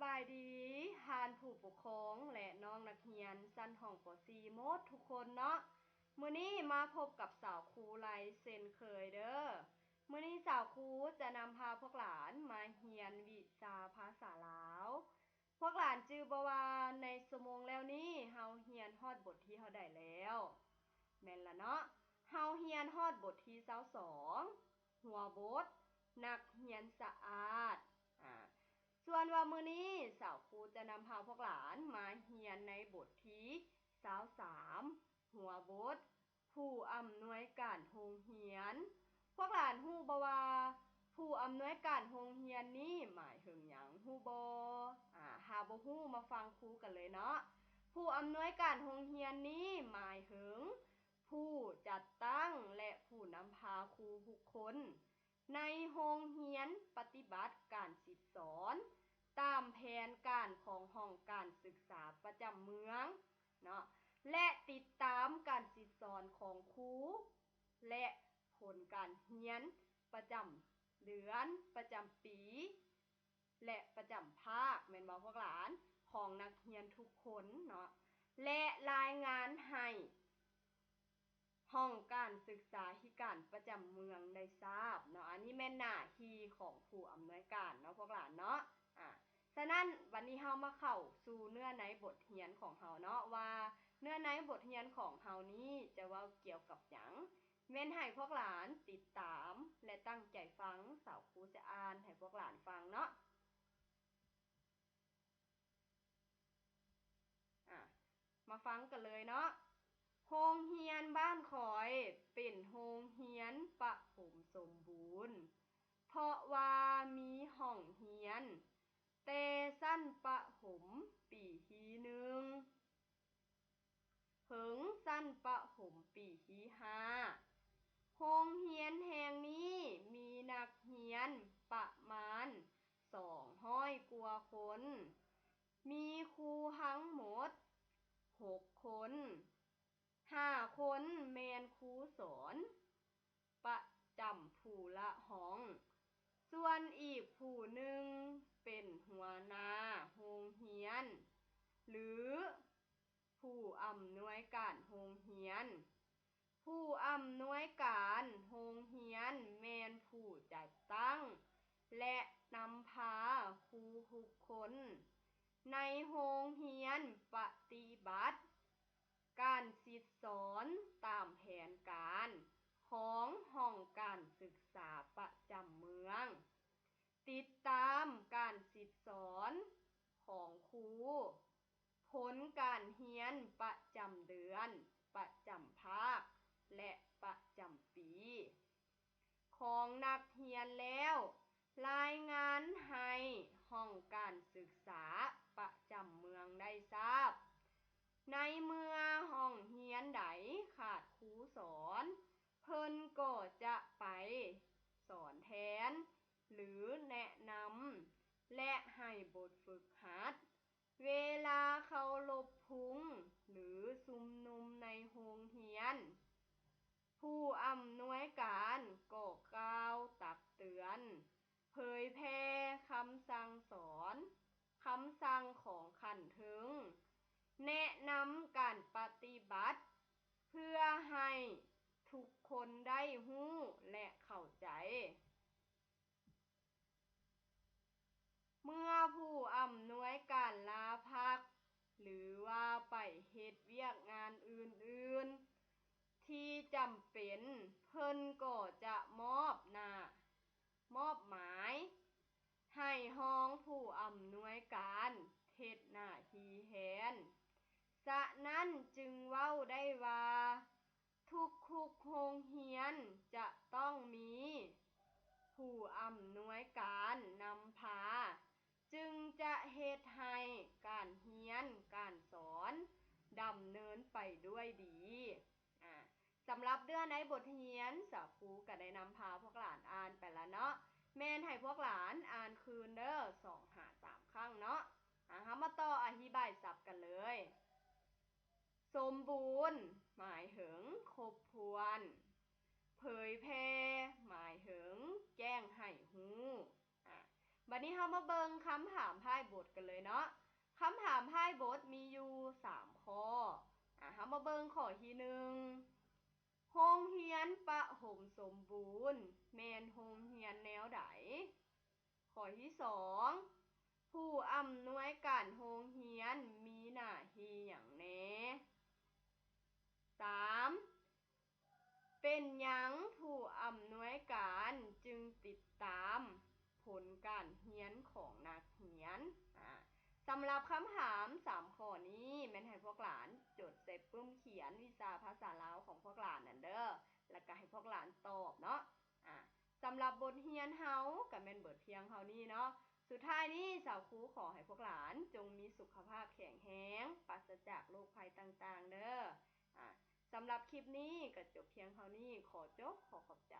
บายดีทานผู้ปกครองและน้องนักเรียนชั้นห้องป .4 หมดทุกคนเนาะมื้อนี้มาพบกับสาวครูไลเช่นเคยเด้อมื้อนี้สาวครูจะนำพาพวกหลานมาเรียนวิชาภาษาลาวพวกหลานจื้อบ่ว่าในชั่วโมงแล้วนี้เฮาเรียนฮอดบทที่เฮาได้แล้วแม่นละเนาะเฮาเรียนฮอดบทที่22หัวบทนักเรียนสะอาดส่วนว่ามื้อนี้สาวครูจะนำพาพวกหลานมาเรียนในบทที่23หัวบทผู้อำนวยการโรงเรียนพวกหลานฮู้บ่ว่าผู้อำนวยการโรงเรียนนี้หมายถึงหยังฮู้บ่หาบ่ฮู้มาฟังครูกันเลยเนาะผู้อำนวยการโรงเรียนนี้หมายถึงผู้จัดตั้งและผู้นำพาครูทุกคนในโรงเรียนปฏิบัติการศึกษาตามแผนการของห้องการศึกษาประจำเมืองเนาะและติดตามการศึกษาของครูและผลการเรียนประจำเดือนประจำปีและประจำภาคแม่นบ่พวกหลานของนักเรียนทุกคนเนาะและรายงานให้ห้องการศึกษาธิการประจำเมืองได้ทราบเนาะอันนี้แม่นหน้าที่ของผู้อำนวยการเนาะพวกหลานเนาะฉะนั้นวันนี้เฮามาเข้าสู่เนื้อในบทเรียนของเฮาเนาะว่าเนื้อในบทเรียนของเฮานี้จะเว้าเกี่ยวกับหยังแม่นให้พวกหลานติดตามและตั้งใจฟังสาวครูจะอ่านให้พวกหลานฟังเนาะมาฟังกันเลยเนาะโรงเรียนบ้านข่อยเป็นโรงเรียนประถมสมบูรณ์เพราะว่ามีห้องเรียนแต่ชั้นประถมปีที่1ถึงชั้นประถมปีที่5โรงเรียนแห่งนี้มีนักเรียนประมาณ200กว่าคนมีครูทั้งหมด6คน5คนแม่นครูสอนประจำผู้ละห้องส่วนอีกผู้หนึ่งเป็นหัวหน้าโรงเรียนหรือผู้อำนวยการโรงเรียนผู้อำนวยการโรงเรียนแม่นผู้จัดตั้งและนำพาครูทุกคนในโรงเรียนปฏิบัติการศึกษาตามแผนการของห้องการศึกษาประจำเมืองติดตามการศึกษาของครูผลการเรียนประจำเดือนประจำภาคและประจำปีของนักเรียนแล้วรายงานให้ห้องการศึกษาประจำเมืองได้ทราบในเมื่อห้องเรียนใดขาดครูสอนเพิ่นก็จะไปสอนแทนหรือแนะนำและให้บทฝึกหัดเวลาเคารพพุงหรือชุมนุมในโรงเรียนผู้อำนวยการก็กล่าวตักเตือนเผยแพร่คำสั่งสอนคำสั่งของขั้นถึงแนะนำการปฏิบัติเพื่อให้ทุกคนได้รู้และเข้าใจเมื่อผู้อำนวยการลาพักหรือว่าไปเฮ็ดเวียกงานอื่นๆที่จำเป็นเพิ่นก็จะมอบหมายให้รองผู้อำนวยการเฮ็ดหน้าที่แทนฉะนั้นจึงเว้าได้ว่าทุกโรงเรียนจะต้องมีผู้อำนวยการนำพาจึงจะเฮ็ดให้การเรียนการสอนดำเนินไปด้วยดีสำหรับเดือนในบทเรียนสาวครูก็ได้นำพาพวกหลานอ่านไปแล้วเนาะแม่นให้พวกหลานอ่านคืนเด้อ2-3 ครั้งเนาะเฮามาต่ออธิบายศัพท์กันเลยสมบูรณ์หมายถึงครบถ้วนเผยแพร่หมายถึงแจ้งให้รู้ บัดนี้เรามาเบิ่งคำถามท้ายบทกันเลยเนาะคำถามท้ายบทมีอยู่3ข้อเรามาเบิ่งข้อที่1โรงเรียนประถมสมบูรณ์แม่นโรงเรียนแนวใดข้อที่2ผู้อำนวยการโรงเรียนมีหน้าที่หยังแหน่3เป็นหยังผู้อำนวยการจึงติดตามผลการเรียนของนักเรียนสำหรับคำถาม3ข้อนี้แม่นให้พวกหลานจดใส่ปึ้มเขียนวิชาภาษาลาวของพวกหลานนั่นเด้อแล้วก็ให้พวกหลานตอบเนาะสำหรับบทเรียนเฮาก็แม่นเบิดเพียงเท่านี้เนาะสุดท้ายนี้สาวครูขอให้พวกหลานจงมีสุขภาพแข็งแรงปราศจากโรคภัยต่างๆเด้อสำหรับคลิปนี้ก็จบเพียงเท่านี้ขอจบขอขอบใจ